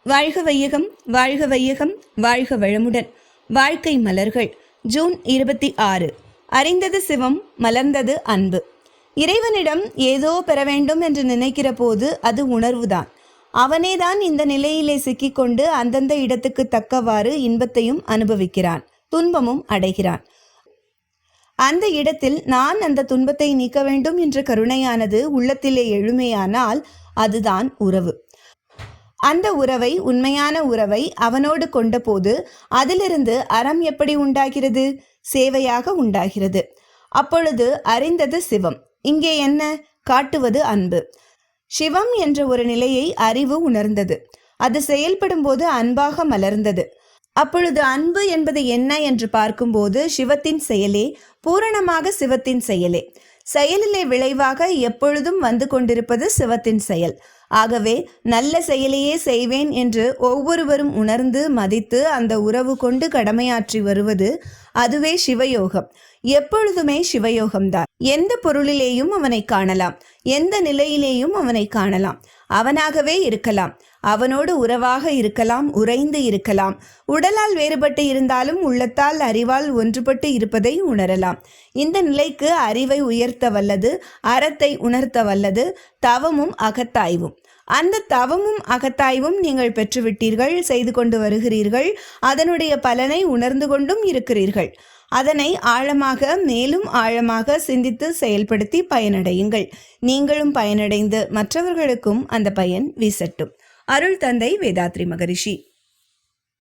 வாழ்க வையகம், வாழ்க வையகம், வாழ்க வளமுடன். வாழ்க்கை மலர்கள் ஜூன் 26. அறிந்தது சிவம், மலர்ந்தது அன்பு. இறைவனிடம் ஏதோ பெற வேண்டும் என்று நினைக்கிற போது அது உணர்வுதான். அவனேதான் இந்த நிலையிலே சிக்கிக்கொண்டு அந்தந்த இடத்துக்கு தக்கவாறு இன்பத்தையும் அனுபவிக்கிறான், துன்பமும் அடைகிறான். அந்த இடத்தில் நான் அந்த துன்பத்தை நீக்க வேண்டும் என்ற கருணையானது உள்ளத்திலே எழுமையானால் அதுதான் உறவு. அந்த உறவை, உண்மையான உறவை அவனோடு கொண்டபோது அதிலிருந்து அறம் எப்படி உண்டாகிறது? சேவையாக உண்டாகிறது. அப்பொழுது அறிந்தது சிவம். இங்கே என்ன? காட்டுவது அன்பு. சிவம் என்ற ஒரு நிலையை அறிவு உணர்ந்தது. அது செயல்படும் போது அன்பாக மலர்ந்தது. அப்பொழுது அன்பு என்பது என்ன என்று பார்க்கும்போது சிவத்தின் செயலே, பூரணமாக சிவத்தின் செயலே. செயலிலே விளைவாக எப்பொழுதும் வந்து கொண்டிருப்பது சிவத்தின் செயல். ஆகவே நல்ல செயலையே செய்வேன் என்று ஒவ்வொருவரும் உணர்ந்து மதித்து அந்த உறவு கொண்டு கடமையாற்றி வருவது அதுவே சிவயோகம். எப்பொழுதுமே சிவயோகம்தான். எந்த பொருளிலேயும் அவனை காணலாம், எந்த நிலையிலேயும் அவனை காணலாம். அவனாகவே இருக்கலாம், அவனோடு உறவாக இருக்கலாம், உறைந்து இருக்கலாம். உடலால் வேறுபட்டு இருந்தாலும் உள்ளத்தால் அறிவால் ஒன்றுபட்டு இருப்பதை உணரலாம். இந்த நிலைக்கு அறிவை உயர்த்த வல்லது, அறத்தை உணர்த்த வல்லது தவமும் அகத்தாய்வும். அந்த தவமும் அகத்தாய்வும் நீங்கள் பெற்றுவிட்டீர்கள், செய்து கொண்டு வருகிறீர்கள். அதனுடைய பலனை உணர்ந்து கொண்டும் இருக்கிறீர்கள். அதனை ஆழமாக, மேலும் ஆழமாக சிந்தித்து செயல்படுத்தி பயனடையுங்கள். நீங்களும் பயனடைந்து மற்றவர்களுக்கும் அந்த பயன் வீசட்டும். அருள் தந்தை வேதாத்ரி மகரிஷி.